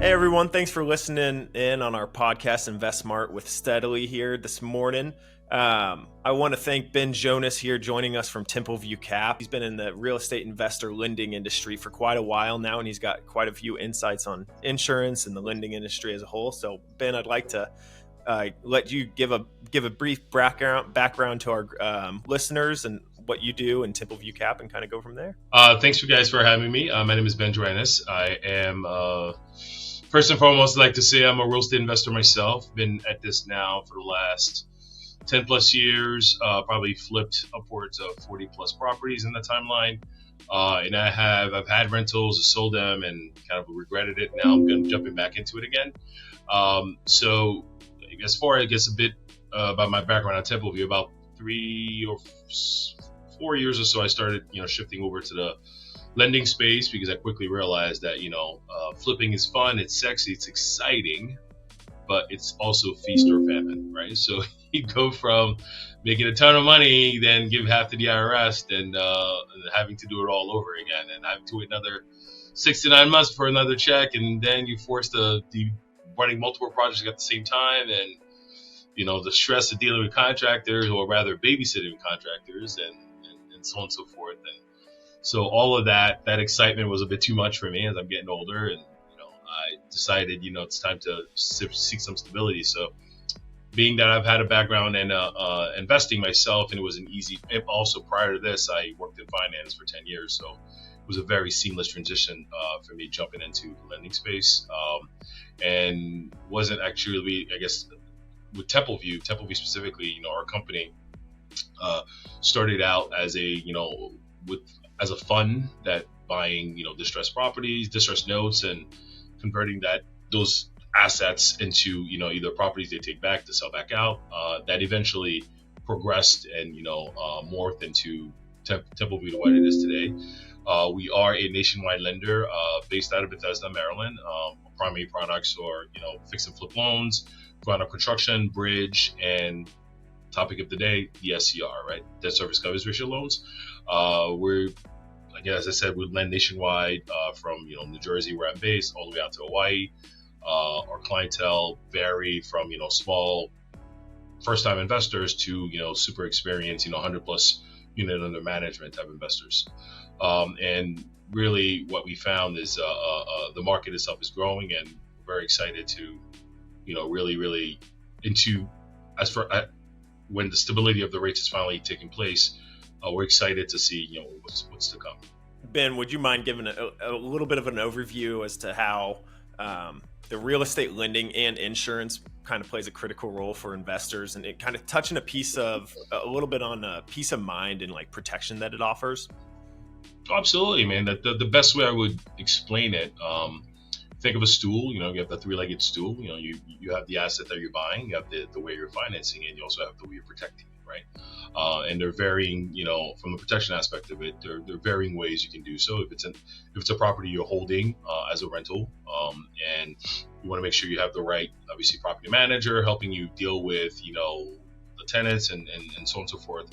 Hey everyone, thanks for listening in on our podcast Invest Smart with Steadily here this morning. I want to thank Ben Joanis here joining us from Templeview Cap. He's been in the real estate investor lending industry for quite a while now, and he's got quite a few insights on insurance and the lending industry as a whole. So Ben, I'd like to let you give a brief background to our listeners and what you do in Templeview Cap and kind of go from there. Thanks you guys for having me. My name is Ben Joanis. I am, first and foremost, I'd like to say I'm a real estate investor myself. Been at this now for the last 10 plus years, probably flipped upwards of 40 plus properties in the timeline. And I've had rentals, sold them, and kind of regretted it. Now I'm jumping back into it again. So as far as I guess a bit about my background at Templeview, about 3 or 4 years or so, I started, shifting over to the lending space because I quickly realized that, flipping is fun, it's sexy, it's exciting, but it's also feast or famine, right? So you go from making a ton of money, then give half to the IRS, and having to do it all over again, and having to wait another 6 to 9 months for another check, and then you're forced to be running multiple projects at the same time, and the stress of dealing with contractors, or rather babysitting contractors, and so on and so forth. And so all of that excitement was a bit too much for me as I'm getting older, and I decided it's time to seek some stability. So being that I've had a background in investing myself, and it was an easy, also prior to this I worked in finance for 10 years, so it was a very seamless transition for me jumping into the lending space, and wasn't actually, I guess, with Templeview specifically, our company started out as as a fund that buying distressed properties, distressed notes, and converting those assets into either properties they take back to sell back out. That eventually progressed and morphed into Templeview to what it is today. We are a nationwide lender based out of Bethesda, Maryland. Primary products are fix and flip loans, ground-up construction, bridge, and topic of the day, the SCR, right? Debt service coverage ratio loans. We're, again, as I said, we lend nationwide from New Jersey, where I'm based, all the way out to Hawaii. Our clientele vary from small first-time investors to super experienced 100 plus unit under management type investors. And really, what we found is the market itself is growing, and we're very excited to really into as for when the stability of the rates is finally taking place. We're excited to see what's to come. Ben, would you mind giving a little bit of an overview as to how the real estate lending and insurance kind of plays a critical role for investors, and it kind of touching a little bit on peace of mind and like protection that it offers? Absolutely, man. The best way I would explain it, think of a stool. You have the three-legged stool. You have the asset that you're buying, you have the way you're financing it, you also have the way you're protecting it, right? And they're varying, from the protection aspect of it, there are varying ways you can do so. If it's a property you're holding as a rental, and you want to make sure you have the right, obviously, property manager helping you deal with, the tenants and so on and so forth,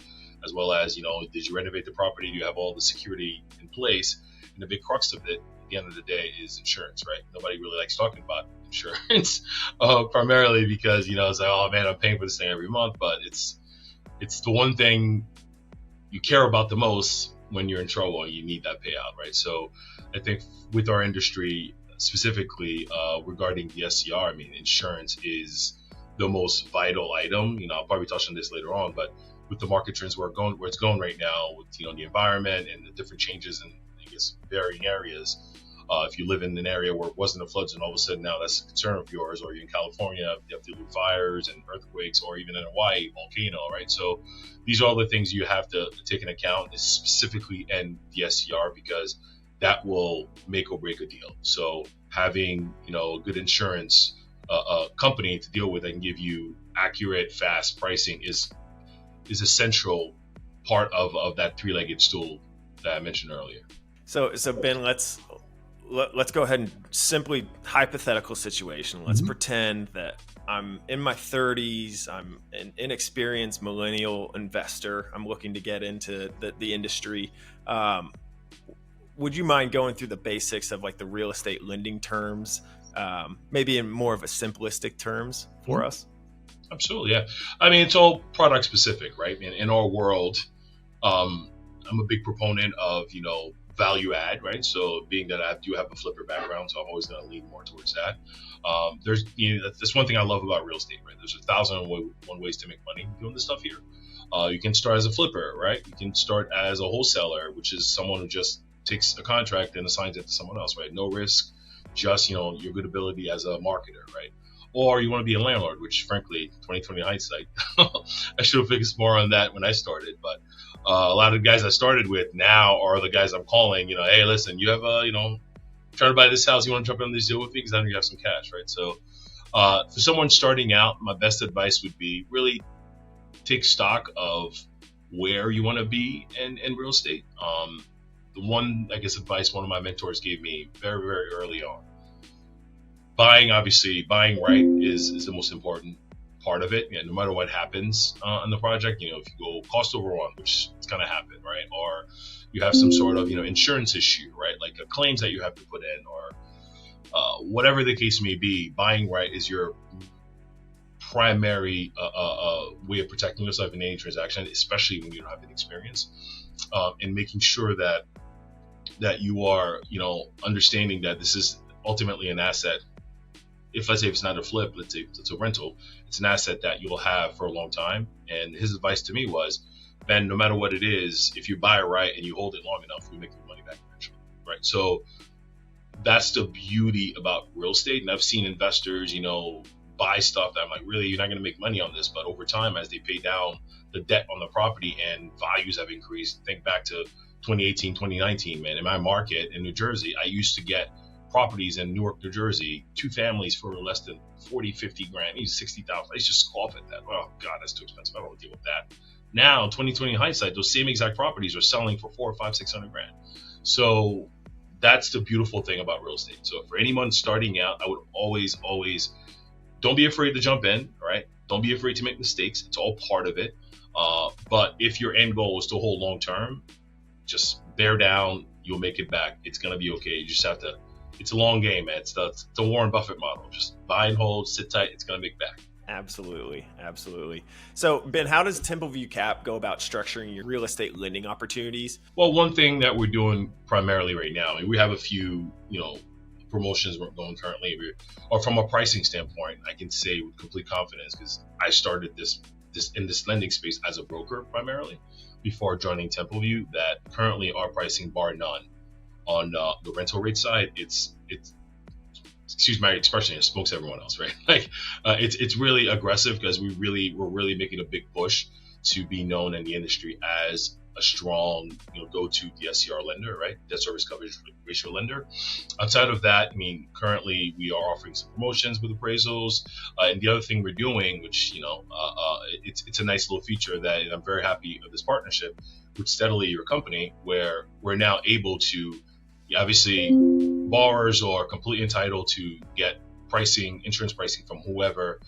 as well as, did you renovate the property? Do you have all the security in place? And the big crux of it, at the end of the day, is insurance, right? Nobody really likes talking about insurance, primarily because, it's like, oh man, I'm paying for this thing every month, but it's the one thing you care about the most when you're in trouble and you need that payout, right? So I think with our industry, specifically regarding the SCR, insurance is the most vital item. I'll probably touch on this later on, but with the market trends where it's going right now, with the environment and the different changes in, I guess, varying areas. If you live in an area where it wasn't a flood zone, all of a sudden now that's a concern of yours, or you're in California, you have to deal with fires and earthquakes, or even in Hawaii, volcano, right? So these are all the things you have to take into account, is specifically in the SCR, because that will make or break a deal. So having a good insurance company to deal with that can give you accurate, fast pricing is a central part of that three-legged stool that I mentioned earlier. So Ben, let's go ahead and simply hypothetical situation. Let's pretend that I'm in my 30s. I'm an inexperienced millennial investor. I'm looking to get into the industry. Would you mind going through the basics of like the real estate lending terms maybe in more of a simplistic terms for us? Absolutely, yeah. I mean, it's all product specific, right? In our world, I'm a big proponent of, value add, right? So being that I do have a flipper background, so I'm always going to lean more towards that. That's one thing I love about real estate, right? There's 1,001 ways to make money doing this stuff here. You can start as a flipper, right? You can start as a wholesaler, which is someone who just takes a contract and assigns it to someone else, right? No risk, just, your good ability as a marketer, right? Or you want to be a landlord, which frankly, 2020 hindsight, I should have focused more on that when I started. But a lot of the guys I started with now are the guys I'm calling, hey, listen, you have trying to buy this house, you want to jump in this deal with me because I know you have some cash, right? So for someone starting out, my best advice would be really take stock of where you want to be in real estate. The one, I guess, advice one of my mentors gave me very, very early on. Buying right is the most important part of it. No matter what happens on the project, if you go cost overrun, which is going to happen, right? Or you have some sort of, insurance issue, right? Like claims that you have to put in or whatever the case may be, buying right is your primary way of protecting yourself in any transaction, especially when you don't have any experience, and making sure that you are, understanding that this is ultimately an asset. Let's say it's not a flip, let's say it's a rental, it's an asset that you'll have for a long time. And his advice to me was, Ben, no matter what it is, if you buy it right and you hold it long enough, you make your money back eventually, right? So that's the beauty about real estate. And I've seen investors, buy stuff that I'm like, really, you're not going to make money on this. But over time, as they pay down the debt on the property and values have increased, think back to 2018, 2019, man, in my market in New Jersey, I used to get properties in Newark, New Jersey, 2 families for less than 40, 50 grand, even 60,000. I used to scoff at that. Oh God, that's too expensive. I don't want to deal with that. Now, 2020 hindsight, those same exact properties are selling for 400, 500, 600 grand. So that's the beautiful thing about real estate. So for anyone starting out, I would always, don't be afraid to jump in, right? Don't be afraid to make mistakes. It's all part of it. But if your end goal is to hold long term, just bear down. You'll make it back. It's going to be okay. You just have to. It's a long game, man. It's the Warren Buffett model. Just buy and hold, sit tight. It's going to make back. Absolutely. So, Ben, how does Templeview Cap go about structuring your real estate lending opportunities? Well, one thing that we're doing primarily right now, we have a few, promotions we're going currently, or from a pricing standpoint, I can say with complete confidence because I started this in this lending space as a broker primarily before joining Templeview, that currently our pricing, bar none, on the rental rate side, it's excuse my expression, it smokes everyone else, right? Like it's really aggressive because we're really making a big push to be known in the industry as a strong, go-to DSCR lender, right? Debt service coverage ratio lender. Outside of that, currently we are offering some promotions with appraisals, and the other thing we're doing, which it's a nice little feature that, and I'm very happy of this partnership with Steadily, your company, where we're now able to. Obviously, borrowers are completely entitled to get insurance pricing from whoever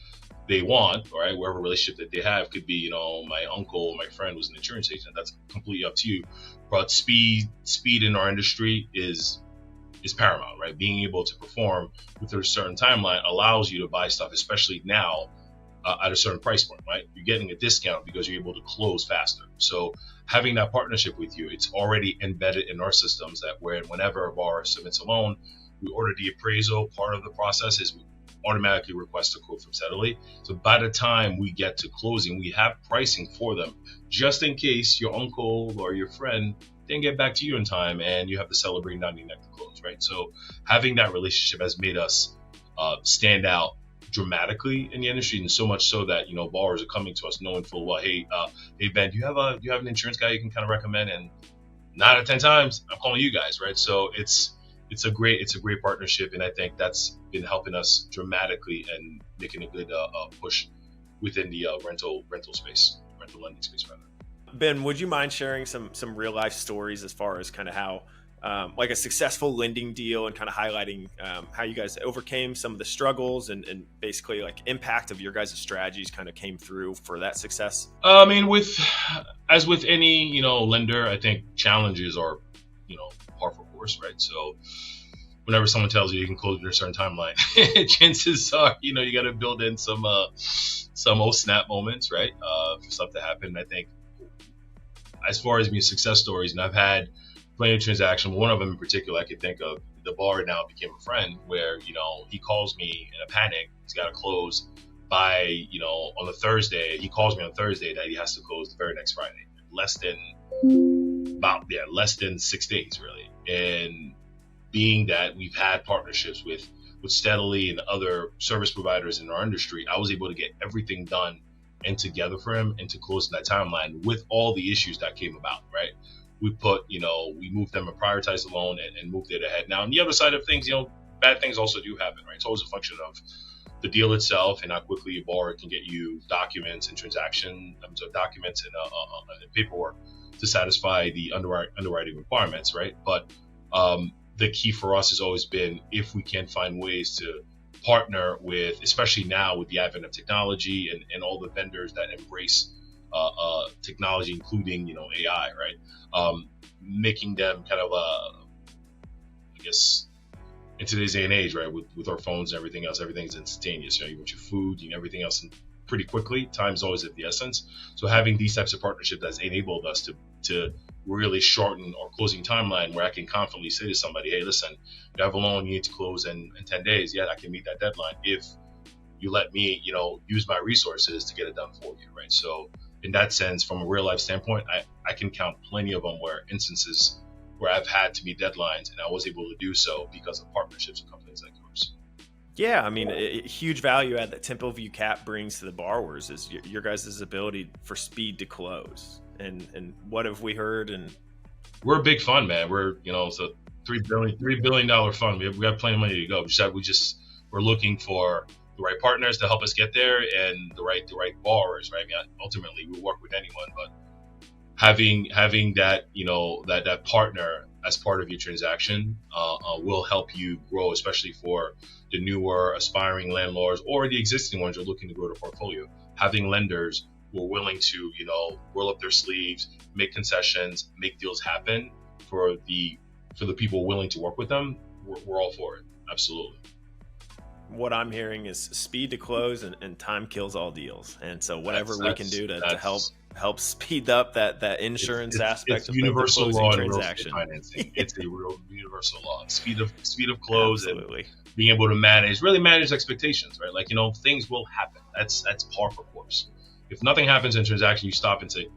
they want, right? Whatever relationship that they have could be, my uncle, my friend was an insurance agent. That's completely up to you. But speed in our industry is paramount, right? Being able to perform within a certain timeline allows you to buy stuff, especially now, at a certain price point, right? You're getting a discount because you're able to close faster. So having that partnership with you, it's already embedded in our systems that whenever a borrower submits a loan, we order the appraisal. Part of the process is we automatically request a quote from Steadily. So by the time we get to closing, we have pricing for them, just in case your uncle or your friend didn't get back to you in time and you have to celebrate 90 neck to close, right? So having that relationship has made us stand out dramatically in the industry, and so much so that borrowers are coming to us knowing full well, hey Ben, do you have an insurance guy you can kind of recommend? And 9 out of 10 times I'm calling you guys, right? So it's a great partnership, and I think that's been helping us dramatically and making a good push within the rental lending space rather. Ben, would you mind sharing some real life stories as far as kind of how like a successful lending deal, and kind of highlighting how you guys overcame some of the struggles and basically like impact of your guys' strategies kind of came through for that success? As with any, lender, I think challenges are, par for course, right? So whenever someone tells you you can close in a certain timeline, chances are, you got to build in some oh snap moments, right? For stuff to happen. I think as far as success stories, and I've had plenty of transactions. One of them in particular I could think of, the bar now became a friend where, he calls me in a panic. He's got to close by, on the Thursday. He calls me on Thursday that he has to close the very next Friday. Less than 6 days, really. And being that we've had partnerships with Steadily and other service providers in our industry, I was able to get everything done and together for him and to close that timeline with all the issues that came about, right? We we moved them and prioritized the loan and moved it ahead. Now, on the other side of things, bad things also do happen, right? It's always a function of the deal itself and how quickly a borrower can get you documents and documents and paperwork to satisfy the underwriting requirements, right? But the key for us has always been, if we can find ways to partner with, especially now with the advent of technology and all the vendors that embrace technology, including AI, right? Making them kind of I guess in today's day and age, right, with our phones and everything else, everything's instantaneous. You want your food, everything else pretty quickly. Time's always of the essence. So having these types of partnerships has enabled us to really shorten our closing timeline, where I can confidently say to somebody, hey, listen, you have a loan you need to close in 10 days. Yeah, I can meet that deadline if you let me, use my resources to get it done for you, right? So in that sense, from a real life standpoint, I can count plenty of them where instances where I've had to meet deadlines and I was able to do so because of partnerships with companies like yours. Yeah, I mean, a huge value add that Templeview Cap brings to the borrowers is your guys' ability for speed to close. And what have we heard? And we're a big fund, man. We're it's a $3 billion fund. We have plenty of money to go. We're looking for the right partners to help us get there and the right borrowers, right? I mean, ultimately, we work with anyone, but having that that partner as part of your transaction will help you grow, especially for the newer aspiring landlords or the existing ones who are looking to grow the portfolio. Having lenders who are willing to roll up their sleeves, make concessions, make deals happen for the people willing to work with them, we're all for it. Absolutely. What I'm hearing is speed to close and time kills all deals. And so whatever we can do to help speed up that insurance aspect it's of universal the law closing in transaction. Real estate financing. It's a real universal law. Speed of close. Absolutely. And being able to manage expectations, right? Like, things will happen. That's par for course. If nothing happens in transaction, you stop and say,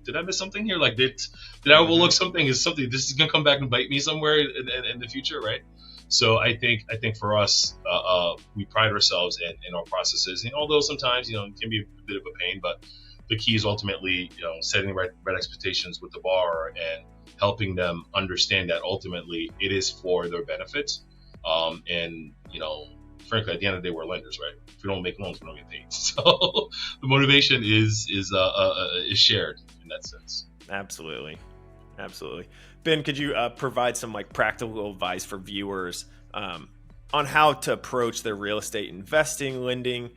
did I miss something here? Like, did I overlook something? This is gonna come back and bite me somewhere in the future, right? So I think for us, we pride ourselves in our processes. And although sometimes, it can be a bit of a pain, but the key is ultimately, setting the right expectations with the borrower and helping them understand that ultimately it is for their benefits. And, frankly, at the end of the day, we're lenders, right? If we don't make loans, we don't get paid. So the motivation is shared in that sense. Absolutely. Ben, could you provide some practical advice for viewers on how to approach their real estate investing, lending,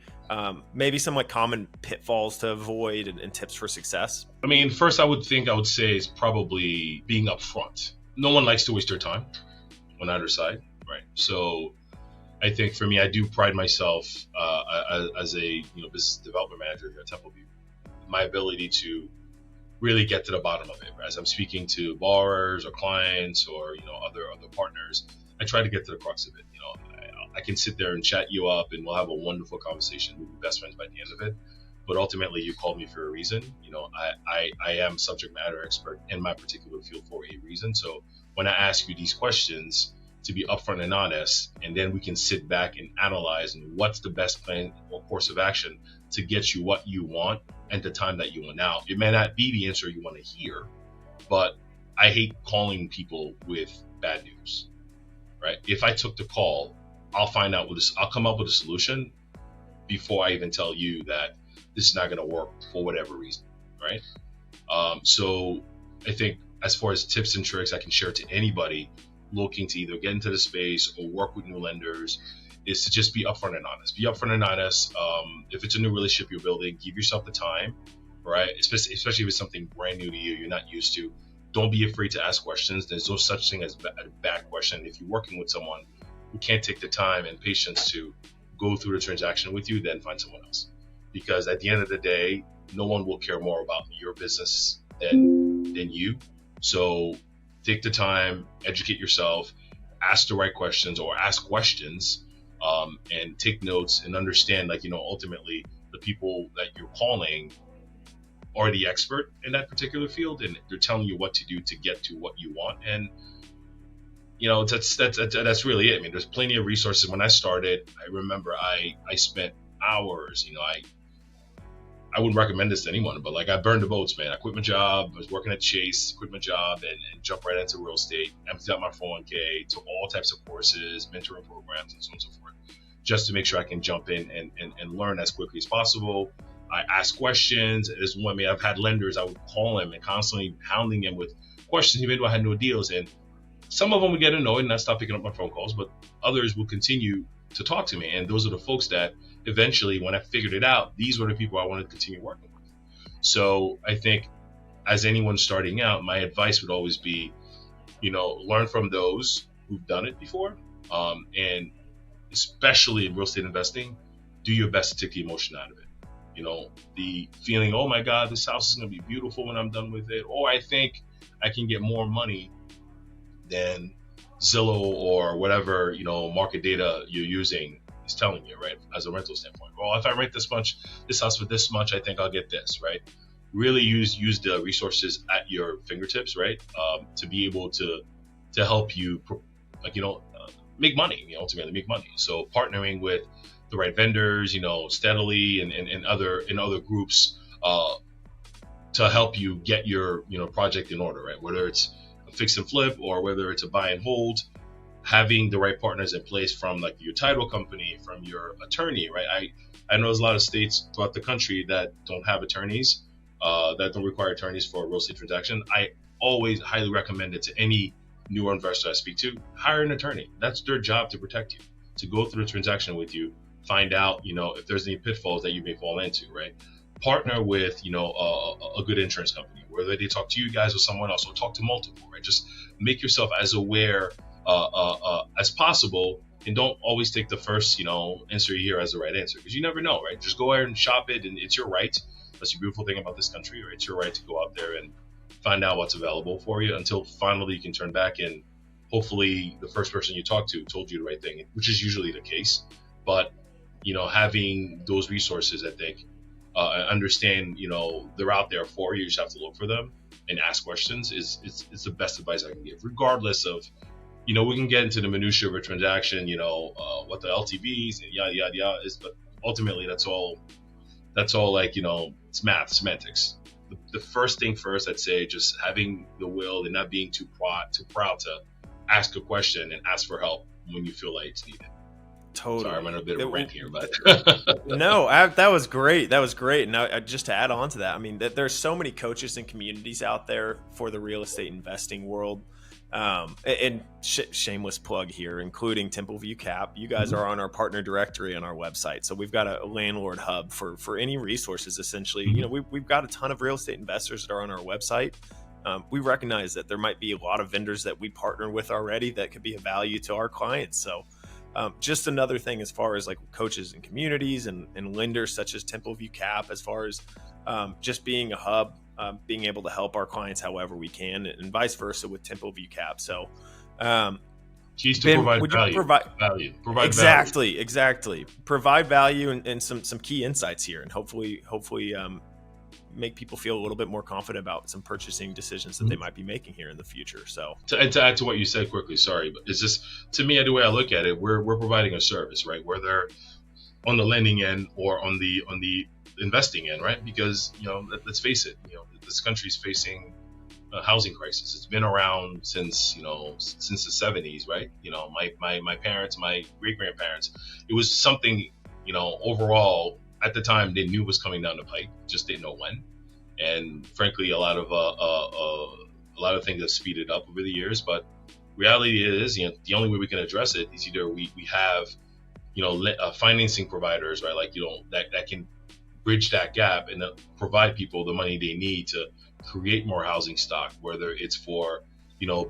maybe some common pitfalls to avoid and tips for success? I mean, first I would say is probably being upfront. No one likes to waste their time on either side, right? So I think for me, I do pride myself as a business development manager here at Templeview, my ability to really get to the bottom of it. As I'm speaking to borrowers or clients or other partners, I try to get to the crux of it. I can sit there and chat you up, and we'll have a wonderful conversation. We'll be best friends by the end of it. But ultimately, you called me for a reason. I am subject matter expert in my particular field for a reason. So when I ask you these questions, to be upfront and honest, and then we can sit back and analyze and what's the best plan or course of action to get you what you want and the time that you want. Now, it may not be the answer you want to hear, but I hate calling people with bad news, right? If I took the call, I'll find out I'll come up with a solution before I even tell you that this is not going to work for whatever reason, right? So I think as far as tips and tricks I can share to anybody looking to either get into the space or work with new lenders is to just be upfront and honest. Be upfront and honest. If it's a new relationship you're building, give yourself the time, right? Especially if it's something brand new to you, you're not used to. don't be afraid to ask questions. There's no such thing as a bad question. If you're working with someone who can't take the time and patience to go through the transaction with you, then find someone else. Because at the end of the day, no one will care more about your business than you. So take the time, educate yourself, ask the right questions or ask questions, and take notes and understand, like, ultimately the people that you're calling are the expert in that particular field, and they're telling you what to do to get to what you want. And that's really it. I mean, there's plenty of resources. When I started, I remember I spent hours. I wouldn't recommend this to anyone, but like, I burned the boats, man. I quit my job. I was working at Chase, quit my job, and jumped right into real estate. Emptied out my 401k, took all types of courses, mentoring programs, and so on and so forth, just to make sure I can jump in and learn as quickly as possible. I ask questions. I've had lenders, I would call them and constantly hounding them with questions, even though I had no deals. And some of them would get annoyed and I'd stop picking up my phone calls, but others will continue to talk to me. And those are the folks that eventually, when I figured it out, these were the people I wanted to continue working with. So I think, as anyone starting out, my advice would always be, learn from those who've done it before. And especially in real estate investing, do your best to take the emotion out of it. The feeling, oh my God, this house is going to be beautiful when I'm done with it. Or I think I can get more money than Zillow or whatever, market data you're using is telling you, right? As a rental standpoint. Well, if I rent this house for this much, I think I'll get this, right? Really use the resources at your fingertips, right? To be able to help you, make money, ultimately make money. So partnering with the right vendors, Steadily and other groups, to help you get your, project in order, right? Whether it's a fix and flip or whether it's a buy and hold, having the right partners in place from like your title company, from your attorney, right? I know there's a lot of states throughout the country that don't have attorneys, that don't require attorneys for a real estate transaction. I always highly recommend it to any newer investor I speak to. Hire an attorney. That's their job, to protect you, to go through the transaction with you, find out, if there's any pitfalls that you may fall into, right? Partner with, a good insurance company, whether they talk to you guys or someone else, or talk to multiple, right? Just make yourself as aware as possible, and don't always take the first, answer you hear as the right answer, because you never know, right? Just go ahead and shop it, and it's your right. That's the beautiful thing about this country, right? It's your right to go out there and find out what's available for you, until finally you can turn back and hopefully the first person you talk to told you the right thing, which is usually the case. But having those resources, I think, understand, they're out there for you. You just have to look for them and ask questions. It's the best advice I can give, regardless of, we can get into the minutia of a transaction, what the LTVs and yada yada yada is, but ultimately that's all like, it's math, semantics. The first thing first, I'd say, just having the will and not being too proud to ask a question and ask for help when you feel like it's needed. Totally. Sorry, I'm on a bit of a rant here, but no, that was great. That was great. And just to add on to that, I mean, there's so many coaches and communities out there for the real estate investing world. And shameless plug here, including Templeview Cap. You guys are on our partner directory on our website. So we've got a landlord hub for any resources, essentially. We've got a ton of real estate investors that are on our website. We recognize that there might be a lot of vendors that we partner with already that could be of value to our clients. So just another thing as far as like coaches and communities and lenders such as Templeview Cap, as far as just being a hub, being able to help our clients however we can, and vice versa with Templeview Cap. So keys to Ben, provide value. Exactly. Provide value and some key insights here, and hopefully make people feel a little bit more confident about some purchasing decisions that they might be making here in the future. So to add to what you said quickly, sorry, but it's just, to me, the way I look at it, we're providing a service, right? Whether on the lending end or on the investing end, right? Because, let's face it, this country's facing a housing crisis. It's been around since the 70s, right? My parents, my great grandparents, it was something, overall at the time they knew was coming down the pike, just didn't know when. And frankly, a lot of things have speeded up over the years. But reality is, the only way we can address it is either we have, financing providers, right? Like, that can bridge that gap and provide people the money they need to create more housing stock, whether it's for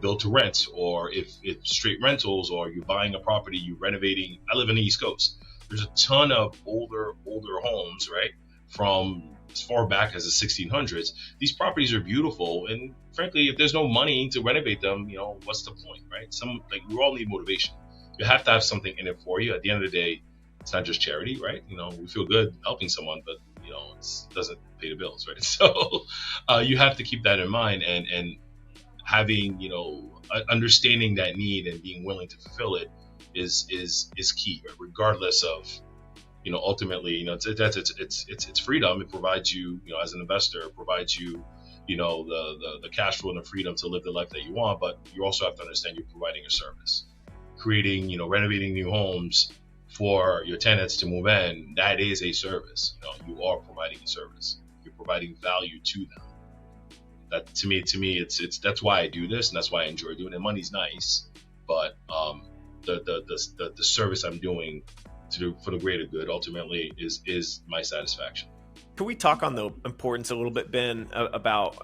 build to rent, or if it's straight rentals, or you're buying a property, you're renovating. I live in the East Coast. There's a ton of older homes, right? From as far back as the 1600s. These properties are beautiful, and frankly, if there's no money to renovate them, what's the point, right? We all need motivation. You have to have something in it for you. At the end of the day, it's not just charity, right? We feel good helping someone, but it doesn't pay the bills, right? So you have to keep that in mind, and having understanding that need and being willing to fulfill it is key, right? Regardless of ultimately it's freedom. It provides you, as an investor, it provides you the cash flow and the freedom to live the life that you want, but you also have to understand you're providing a service. Creating, renovating new homes for your tenants to move in, that is a service. You are providing a service. You're providing value to them. That to me, it's that's why I do this, and that's why I enjoy doing it. Money's nice, but the service I'm doing to do for the greater good ultimately is my satisfaction. Can we talk on the importance a little bit, Ben, about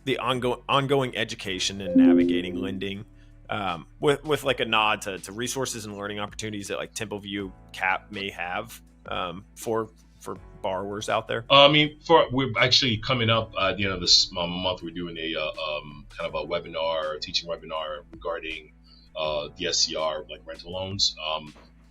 the ongoing education and navigating lending, with like a nod to resources and learning opportunities that like Templeview Cap may have for borrowers out there? We're actually coming up at the end of this month. We're doing a kind of a webinar, teaching webinar regarding the SCR, like rental loans.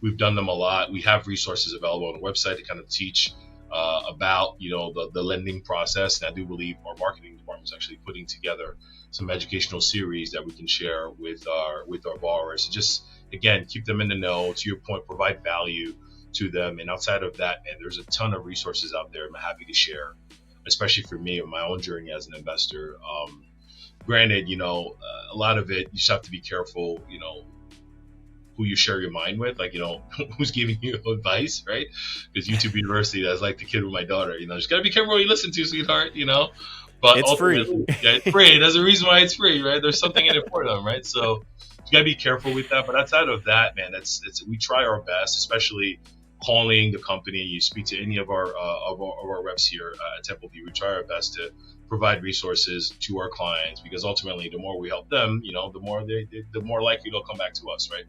We've done them a lot. We have resources available on the website to kind of teach about the lending process, and I do believe our marketing department is actually putting together some educational series that we can share with our borrowers. Just again, keep them in the know. To your point, provide value to them. And outside of that, man, there's a ton of resources out there I'm happy to share, especially for me and my own journey as an investor. Granted, a lot of it, you just have to be careful, who you share your mind with, like, who's giving you advice, right? Because YouTube University, that's like the kid with my daughter, just got to be careful what you listen to, sweetheart, But it's free. Yeah, it's free. There's a reason why it's free, right? There's something in it for them, right? So you got to be careful with that. But outside of that, man, we try our best, especially calling the company. You speak to any of our reps here at Templeview. We try our best to provide resources to our clients, because ultimately, the more we help them, the more likely they'll come back to us, right?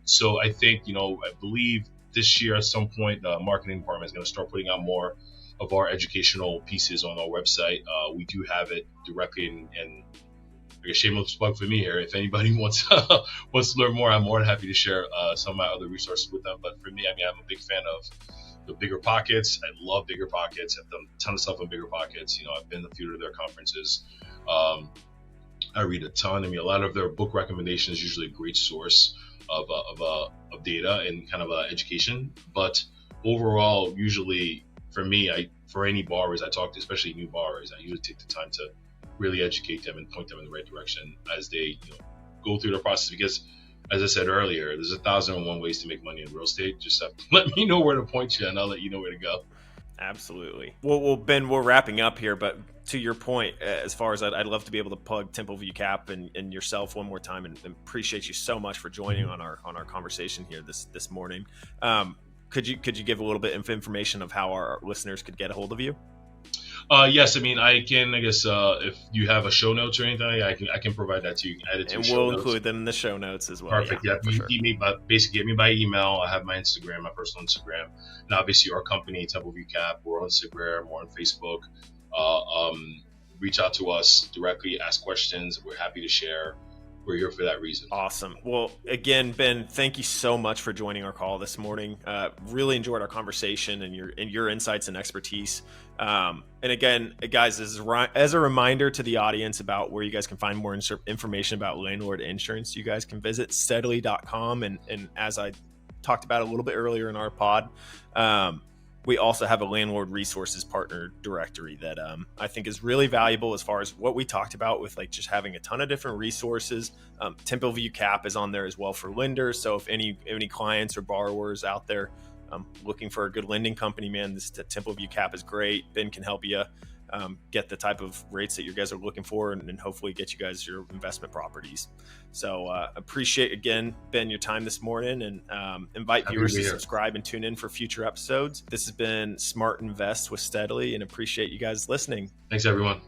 So I think, I believe this year at some point, the marketing department is going to start putting out more of our educational pieces on our website. We do have it directly in a shameless plug for me here. If anybody wants to learn more, I'm more than happy to share some of my other resources with them. But for me, I'm a big fan of the Bigger Pockets. I love Bigger Pockets. I've done a ton of stuff on Bigger Pockets. I've been to a few of their conferences. I read a ton. A lot of their book recommendations is usually a great source of data and kind of education. But overall, usually for me, for any borrowers I talk to, especially new borrowers, I usually take the time to really educate them and point them in the right direction as they go through the process. Because as I said earlier, there's 1,001 ways to make money in real estate. Just have to let me know where to point you, and I'll let you know where to go. Absolutely. Well, Ben, we're wrapping up here, but to your point, as far as I'd love to be able to plug Templeview Cap and yourself one more time, and appreciate you so much for joining on our conversation here this morning. Could you give a little bit of information of how our listeners could get a hold of you? Yes, I can. I guess if you have a show notes or anything, I can provide that to you. Add it to and show we'll notes. include them in the show notes as well. Perfect. Yeah, for sure. Basically get me by email. I have my Instagram, my personal Instagram, and obviously our company, Templeview Cap. We're on Instagram, we're on Facebook. Reach out to us directly, ask questions. We're happy to share. We're here for that reason. Awesome. Well, again, Ben, thank you so much for joining our call this morning. Really enjoyed our conversation and your insights and expertise. And again, guys, as a reminder to the audience about where you guys can find more information about landlord insurance, you guys can visit steadily.com. And as I talked about a little bit earlier in our pod, we also have a landlord resources partner directory that I think is really valuable as far as what we talked about with like just having a ton of different resources. Templeview Cap is on there as well for lenders. So if any clients or borrowers out there looking for a good lending company, man, this Templeview Cap is great. Ben can help you get the type of rates that you guys are looking for, and hopefully get you guys your investment properties. So appreciate, again, Ben, your time this morning, and invite viewers to subscribe and tune in for future episodes. This has been Smart Invest with Steadily, and appreciate you guys listening. Thanks, everyone.